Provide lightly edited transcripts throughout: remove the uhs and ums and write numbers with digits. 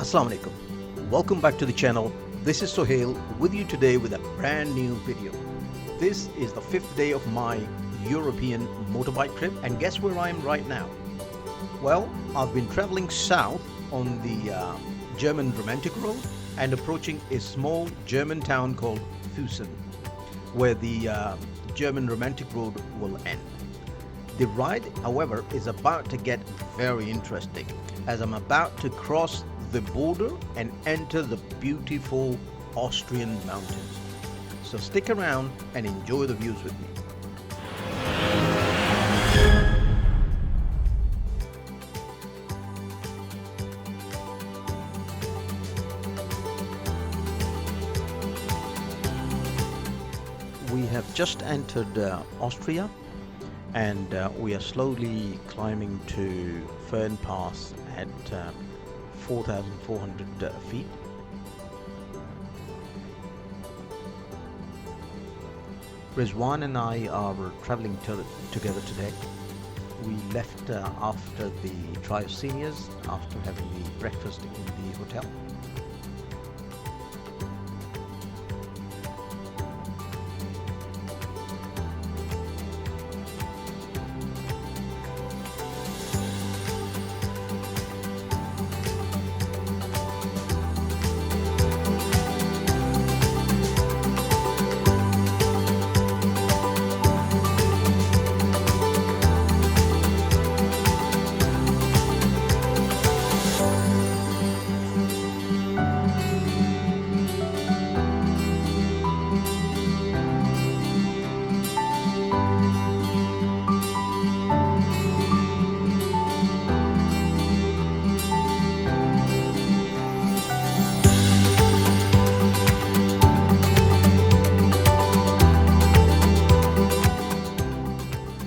Assalamu alaikum. Welcome back to the channel. This is Sohail with you today with a brand new video. This is the 5th day of my European motorbike trip, and guess where I am right now? Well, I've been traveling south on the German Romantic Road and approaching a small German town called Füssen, where the German Romantic Road will end. The ride, however, is about to get very interesting as I'm about to cross the border and enter the beautiful Austrian mountains. So stick around and enjoy the views with me. We have just entered Austria, and we are slowly climbing to Fern Pass at 4,400 feet. Rizwan and I are traveling together today. We left after the trio seniors, after having the breakfast in the hotel.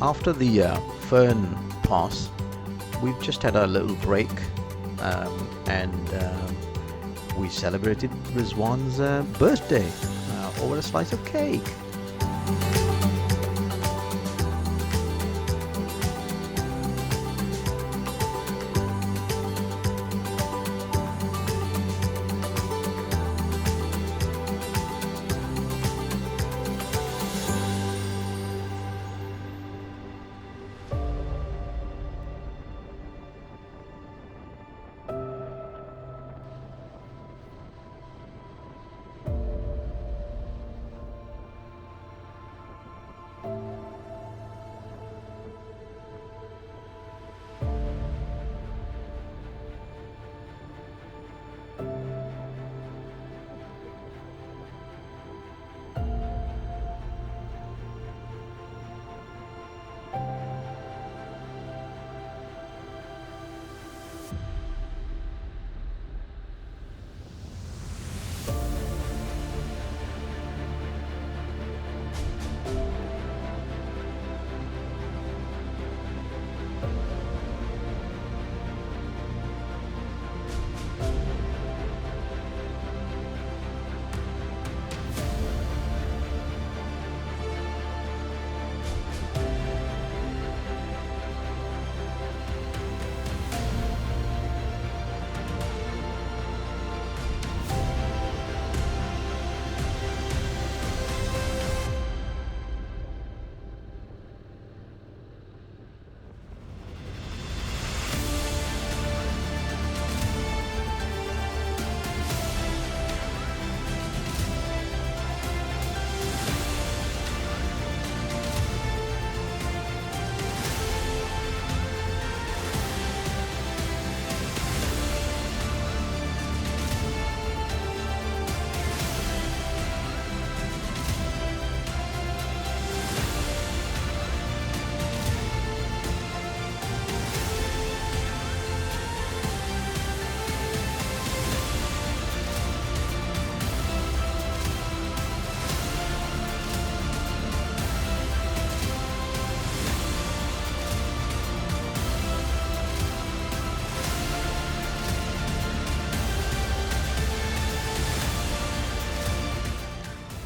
After the Fern Pass, we've just had a little break and we celebrated Rizwan's birthday over a slice of cake.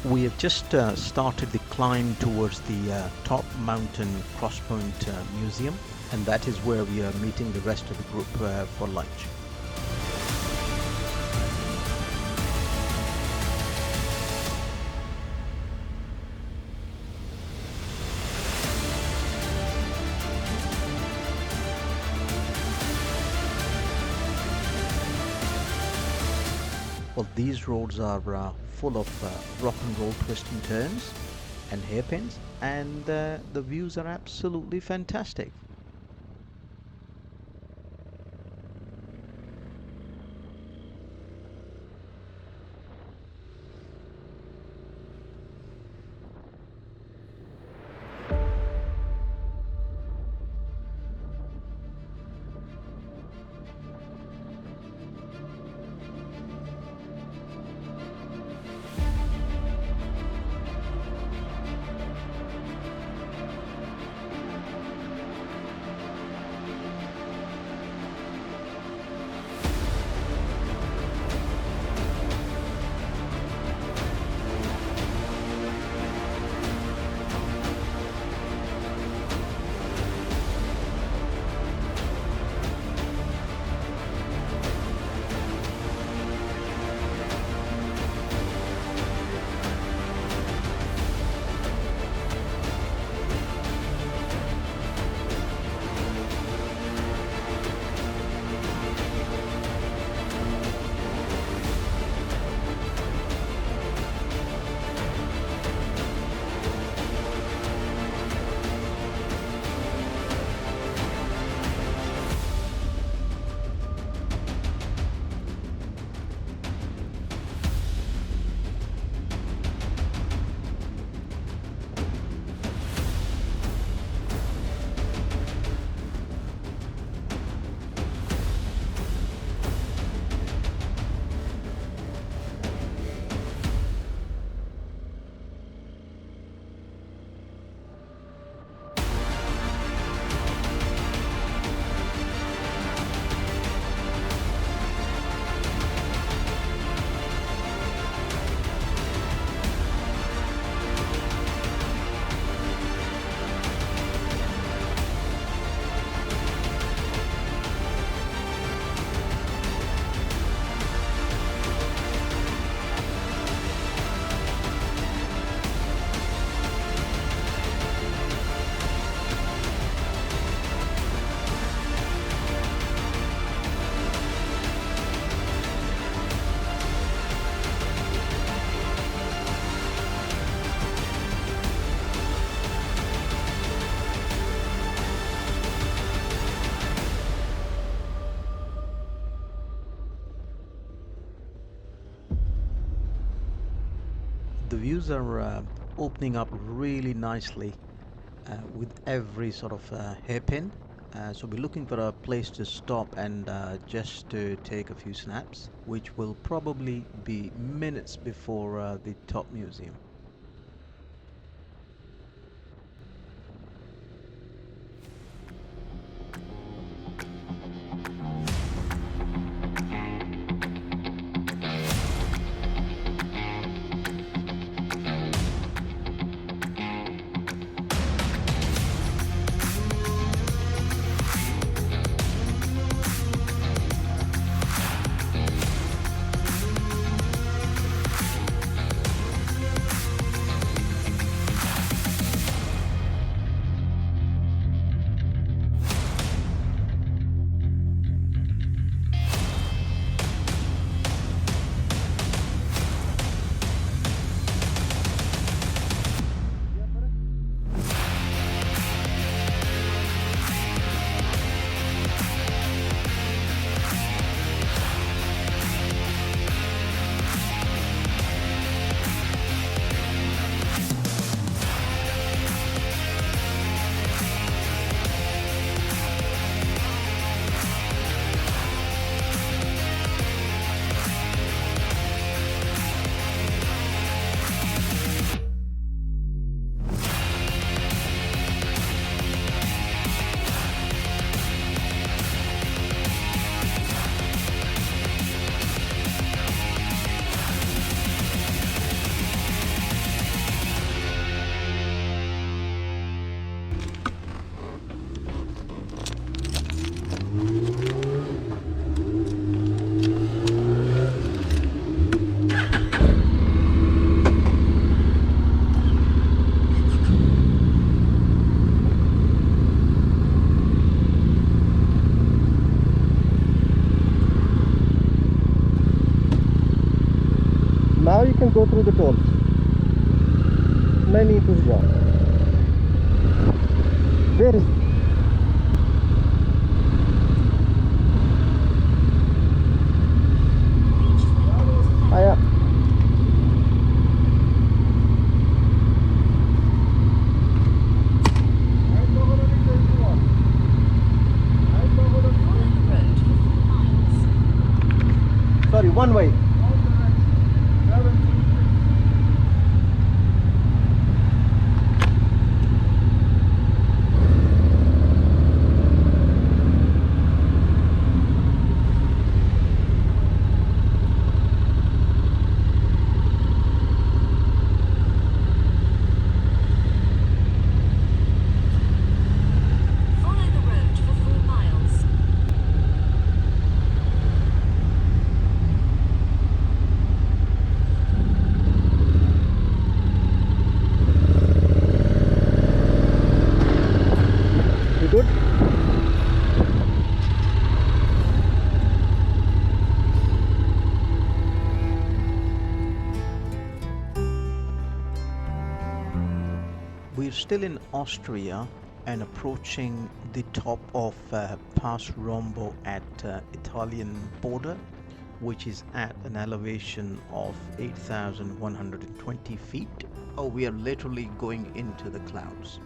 We have just started the climb towards the top mountain Crosspoint Museum, and that is where we are meeting the rest of the group for lunch. Well, these roads are full of rock and roll twists and turns and hairpins, and the views are absolutely fantastic. The views are opening up really nicely with every sort of hairpin. So we're looking for a place to stop and just to take a few snaps, which will probably be minutes before the top museum. you can go through the tolls. Many to go. Where is Aya. Sorry, one way. Good. We're still in Austria and approaching the top of Pass Rombo at Italian border, which is at an elevation of 8,120 feet. Oh, we are literally going into the clouds.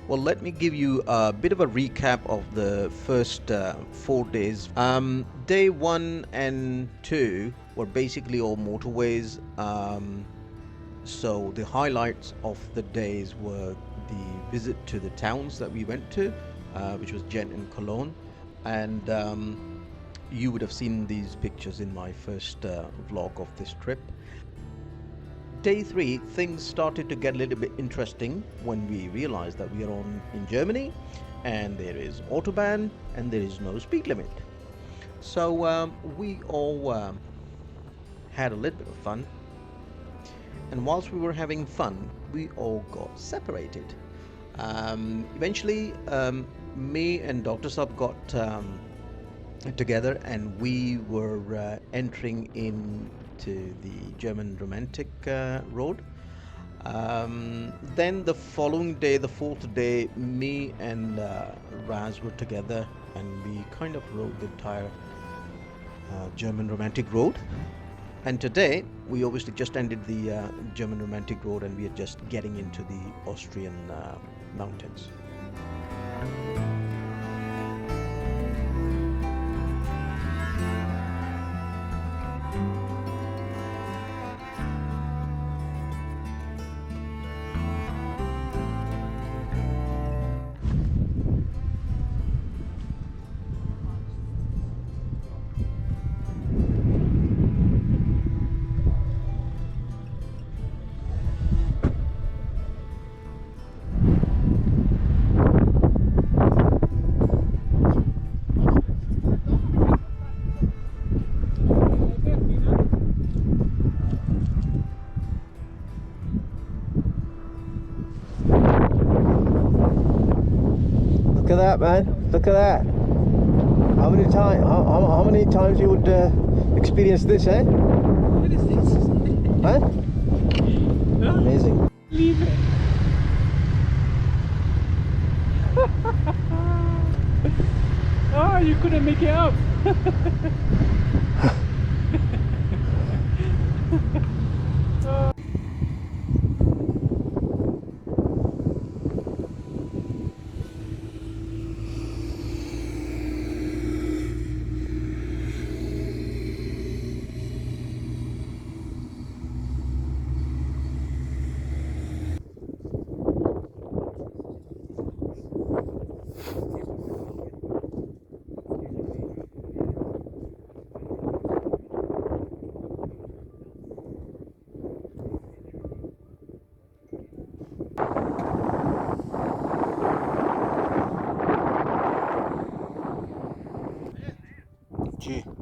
Well, let me give you a bit of a recap of the first 4 days. Day 1 and 2 were basically all motorways. So the highlights of the days were the visit to the towns that we went to, which was Ghent and Cologne. And you would have seen these pictures in my first vlog of this trip. Day 3, things started to get a little bit interesting when we realized that we are in Germany and there is Autobahn and there is no speed limit. So we all had a little bit of fun, and whilst we were having fun, we all got separated. Eventually, me and Dr. Sub got together and we were entering into the German Romantic Road. Then the following day, the 4th day, me and Raz were together and we kind of rode the entire German Romantic Road. And today we obviously just ended the German Romantic Road and we are just getting into the Austrian mountains. Look at that, man. Look at that. How many times you would experience this, eh? What is this? Huh? Amazing. Leave it. Oh, you couldn't make it up. Gee.